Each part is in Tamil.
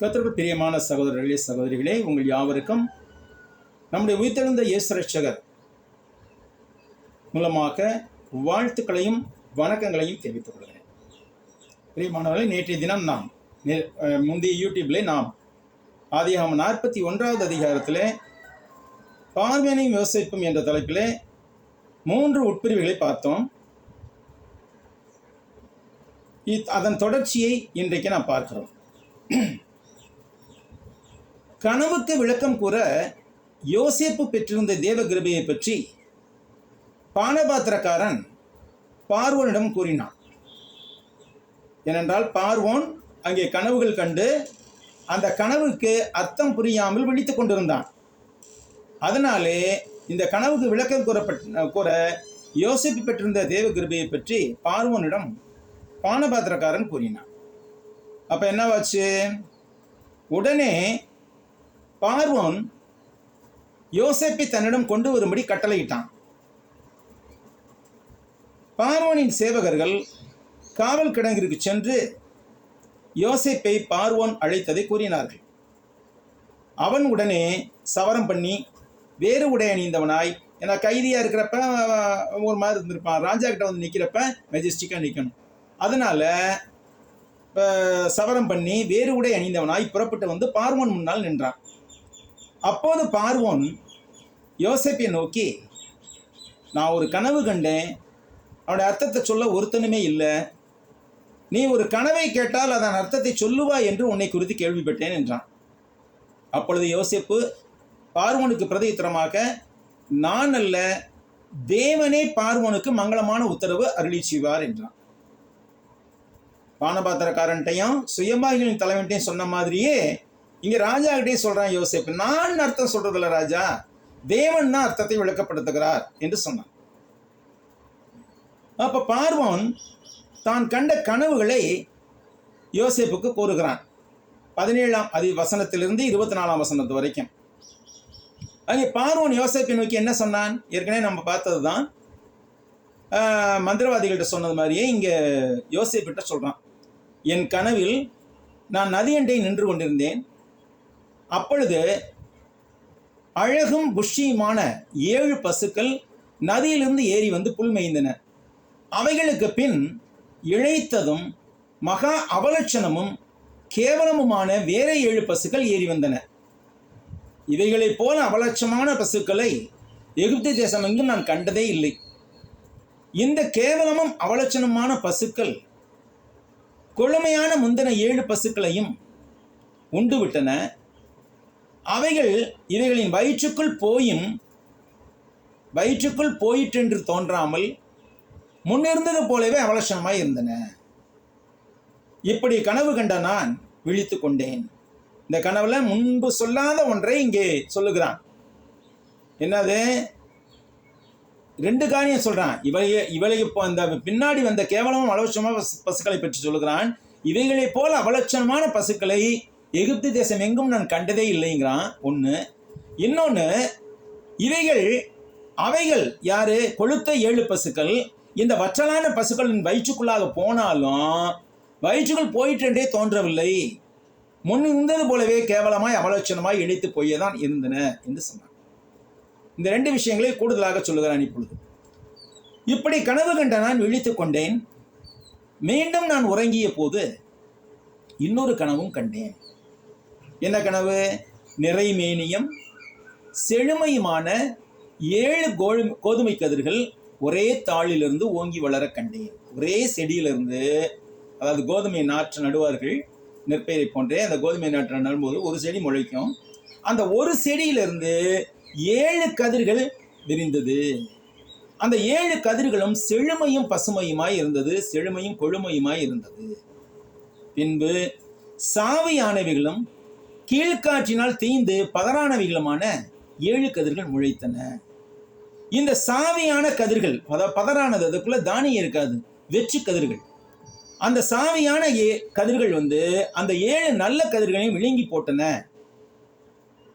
கர்த்தருக்குள் பிரியமான சகோதரர்களே சகோதரிகளே, உங்கள் யாவருக்கும் நம்முடைய உயிர்த்தெழுந்த இயேசு ரட்சகர் மூலமாக வாழ்த்துக்களையும் வணக்கங்களையும் தெரிவித்துக் கொள்கிறேன். பிரியமானவர்களே, நேற்றைய தினம் நாம் முந்தைய யூடியூப்ல நாம் ஆதியாகமம் 41வது அதிகாரத்திலே பார்வோனையும் யோசேப்பும் என்ற தலைப்பிலே 3 உட்பிரிவுகளை பார்த்தோம். அதன் தொடர்ச்சியை இன்றைக்கு நாம் பார்க்கிறோம். கனவுக்கு விளக்கம் கூற யோசேப்பு பெற்றிருந்த தேவ கிருபையை பற்றி பானபாத்திரக்காரன் பார்வோனிடம் கூறினான். ஏனென்றால் பார்வோன் அங்கே கனவுகள் கண்டு அந்த கனவுக்கு அர்த்தம் புரியாமல் விழித்துக் கொண்டிருந்தான். அதனாலே இந்த கனவுக்கு விளக்கம் கூற யோசேப்பு பெற்றிருந்த தேவ கிருபையை பற்றி பார்வோனிடம் பானபாத்திரக்காரன் கூறினான். அப்ப என்னவாச்சு? உடனே பார்வோன் யோசேப்பை தன்னிடம் கொண்டு வரும்படி கட்டளையிட்டான். பார்வோனின் சேவகர்கள் காவல் கிடங்கிற்கு சென்று யோசேப்பை பார்வோன் அழைத்ததை கூறினார்கள். அவன் உடனே சவரம் பண்ணி வேறு உடை அணிந்தவனாய், ஏன்னா கைதியா இருக்கிறப்ப ஒரு மாதிரி இருந்திருப்பான், ராஜா கிட்ட வந்து நிற்கிறப்ப மெஜஸ்டிக்கா நிற்கணும். அதனால சவரம் பண்ணி வேறு உடை அணிந்தவனாய் புறப்பட்டு வந்து பார்வோன் முன்னால் நின்றான். அப்போது பார்வோன் யோசேப்பை நோக்கி, நான் ஒரு கனவு கண்டேன், அவனுடைய அர்த்தத்தை சொல்ல ஒருத்தனுமே இல்லை. நீ ஒரு கனவை கேட்டால் அதன் அர்த்தத்தை சொல்லுவாய் என்று உன்னை குறித்து கேள்விப்பட்டேன் என்றான். அப்பொழுது யோசேப்பு பார்வோனுக்கு பிரதியுத்தரமாக, நான் அல்ல, தேவனே பார்வோனுக்கு மங்களமான உத்தரவு அருளி செய்வார் என்றான். பானபாத்திரக்காரன்ட்டையும் சுயம்பாகிகளின் தலைவன்ட்டையும் சொன்ன மாதிரியே இங்க ராஜா கிட்டே சொல்றான் யோசேப்பு, நான் அர்த்தம் சொல்றதில்ல ராஜா, தேவன் தான் அர்த்தத்தை விளக்கப்படுத்துகிறார் என்று சொன்னான். அப்ப பார்வோன் தான் கண்ட கனவுகளை யோசேப்புக்கு கூறுகிறான். 17ஆம் வசனத்திலிருந்து 24ஆம் வசனத்து வரைக்கும். அங்கே பார்வோன் யோசேப்பை நோக்கி என்ன சொன்னான்? ஏற்கனவே நம்ம பார்த்தது தான், மந்திரவாதிகள்கிட்ட சொன்னது மாதிரியே இங்க யோசேப்பிட்ட சொல்றான். என் கனவில் நான் நதியண்டை நின்று கொண்டிருந்தேன். அப்பொழுது அழகும் புஷ்டியுமான 7 பசுக்கள் நதியிலிருந்து ஏறி வந்து புல் மேய்ந்தன. அவைகளுக்கு பின் இழைத்ததும் மகா அவலட்சணமும் கேவலமுமான வேற 7 பசுக்கள் ஏறி வந்தன. இவைகளைப் போல அவலட்சமான பசுக்களை எகிப்து தேசம் எங்கும் நான் கண்டதே இல்லை. இந்த கேவலமும் அவலட்சணமான பசுக்கள் கொழுமையான முந்தின 7 பசுக்களையும் உண்டு விட்டன. அவைகள் இவைகளின் வயிற்றுக்குள் போயிற்றென்று தோன்றாமல் முன்னிருந்தது போலவே அவலட்சணமாய் இருந்தன. இப்படி கனவு கண்ட நான் விழித்து கொண்டேன். இந்த கனவுல முன்பு சொல்லாத ஒன்றை இங்கே சொல்லுகிறான். என்னது? 2 காரியம் சொல்றான். இவளை அந்த பின்னாடி வந்த கேவலமும் அவலட்சணமான பசுக்களை பற்றி சொல்லுகிறான். இவைகளை போல அவலட்சணமான பசுக்களை எகிப்து தேசம் எங்கும் நான் கண்டதே இல்லைங்கிறான். ஒன்று. இன்னொன்று, அவைகள் யாரு? கொழுத்த 7 பசுக்கள் இந்த வற்றலான பசுக்களின் வயிற்றுக்குள்ளாக போனாலும் வயிற்றுக்குள் போயிற்றே தோன்றவில்லை, முன் இருந்தது போலவே கேவலமாய் அவலட்சணமாய் இழைத்து போயதான் இருந்தன என்று சொன்னான். இந்த 2 விஷயங்களை கூடுதலாக சொல்லுகிறான். இப்பொழுது இப்படி கனவு கண்ட நான் விழித்துக் கொண்டேன். மீண்டும் நான் உறங்கிய போது இன்னொரு கனவும் கண்டேன். என்ன கனவு? நிறைமேனியும் செழுமையுமான 7 கோதுமை கதிர்கள் ஒரே தாளிலிருந்து ஓங்கி வளர கண்டேன். ஒரே செடியிலிருந்து, அதாவது கோதுமை நாற்று நடுவார்கள் நெற்பயிரை போன்றே, அந்த கோதுமை நாற்று நடும்போது ஒரு செடி முளைக்கும். அந்த ஒரு செடியிலிருந்து 7 கதிர்கள் விரிந்தது. அந்த 7 கதிர்களும் செழுமையும் பசுமையுமாய் இருந்தது, செழுமையும் கொழுமையுமாய் இருந்தது. பின்பு சாவியானவைகளும் கீழ்காற்றினால் தீந்து பதறானவைகளுமான 7 கதிர்கள் முளைத்தன. இந்த சாவியான கதிர்கள், பதறானது, அதுக்குள்ள தானியம் இருக்காது, வெற்று கதிர்கள். அந்த சாவியான கதிர்கள் அந்த 7 நல்ல கதிர்களையும் விழுங்கி போட்டன.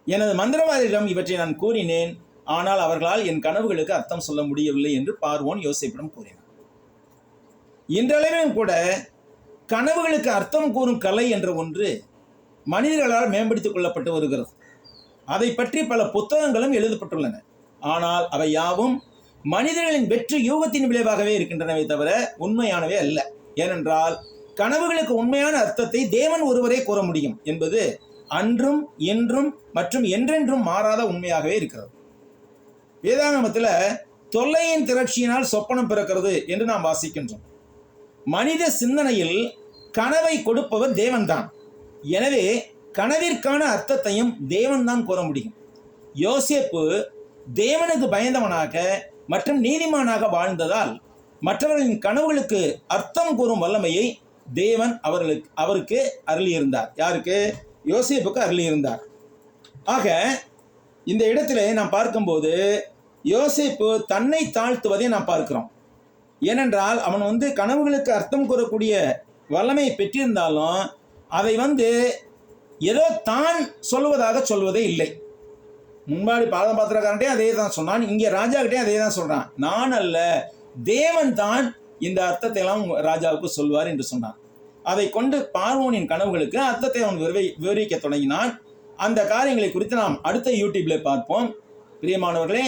எனது மந்திரவாதிகளிடம் இவற்றை நான் கூறினேன், ஆனால் அவர்களால் என் கனவுகளுக்கு அர்த்தம் சொல்ல முடியவில்லை என்று பார்வோன் யோசேப்பிடம் கூறினான். இன்றளவிலும் கூட கனவுகளுக்கு அர்த்தம் கூறும் கலை என்ற ஒன்று மனிதர்களால் மேம்படுத்திக் கொள்ளப்பட்டு வருகிறது. அதை பற்றி பல புத்தகங்களும் எழுதப்பட்டுள்ளன. ஆனால் அவை யாவும் மனிதர்களின் வெற்றி யூகத்தின் விளைவாகவே இருக்கின்றனவே தவிர உண்மையானவே அல்ல. ஏனென்றால் கனவுகளுக்கு உண்மையான அர்த்தத்தை தேவன் ஒருவரே கூற முடியும் என்பது அன்றும் இன்றும் மற்றும் என்றென்றும் மாறாத உண்மையாகவே இருக்கிறது. வேதாகமத்தில் தொல்லையின் திரட்சியினால் சொப்பனம் பிறக்கிறது என்று நாம் வாசிக்கின்றோம். மனித சிந்தனையில் கனவை கொடுப்பவர் தேவன்தான். எனவே கனவிற்கான அர்த்தத்தையும் தேவன்தான் கூற முடியும். யோசேப்பு தேவனுக்கு பயந்தவனாக மற்றும் நீதிமானாக வாழ்ந்ததால் மற்றவர்களின் கனவுகளுக்கு அர்த்தம் கூறும் வல்லமையை தேவன் அவருக்கு அருளியிருந்தார். யாருக்கு? யோசேப்புக்கு அருளியிருந்தார். ஆக இந்த இடத்திலே நாம் பார்க்கும்போது யோசேப்பு தன்னை தாழ்த்துவதை நாம் பார்க்கிறோம். ஏனென்றால் அவன் கனவுகளுக்கு அர்த்தம் கூறக்கூடிய வல்லமையை பெற்றிருந்தாலும் அதை ஏதோ தான் சொல்வதாக சொல்வதே இல்லை. முன்பாடி பாத்திரக்காரன்ட்டே அதே தான் சொன்னான், இங்கே ராஜாக்கிட்டே அதே தான் சொல்றான். நான் அல்ல, தேவன் தான் இந்த அர்த்தத்தை எல்லாம் ராஜாவுக்கு சொல்வார் என்று சொன்னான். அதை கொண்டு பார்வோனின் கனவுகளுக்கு அர்த்தத்தை அவன் விவரிக்க தொடங்கினான். அந்த காரியங்களை குறித்து நாம் அடுத்த யூடியூப்ல பார்ப்போம். பிரியமானவர்களே,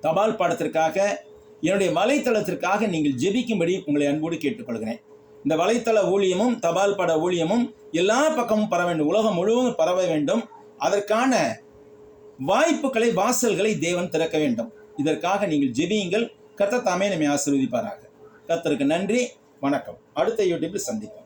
தபால் பாடத்திற்காக என்னுடைய வலைத்தளத்திற்காக நீங்கள் ஜெபிக்கும்படி உங்களை அன்போடு கேட்டுக்கொள்கிறேன். இந்த வலைத்தள ஊழியமும் தபால் பாட ஊழியமும் எல்லா பக்கமும் பரவ வேண்டும், உலகம் முழுவதும் பரவ வேண்டும். அதற்கான வாய்ப்புகளை, வாசல்களை தேவன் திறக்க வேண்டும். இதற்காக நீங்கள் ஜெபியுங்கள். கர்த்தர் தாமே நம்மை ஆசீர்வதிப்பாராக. கர்த்தருக்கு நன்றி. வணக்கம். அடுத்த யூடியூபில் சந்திப்போம்.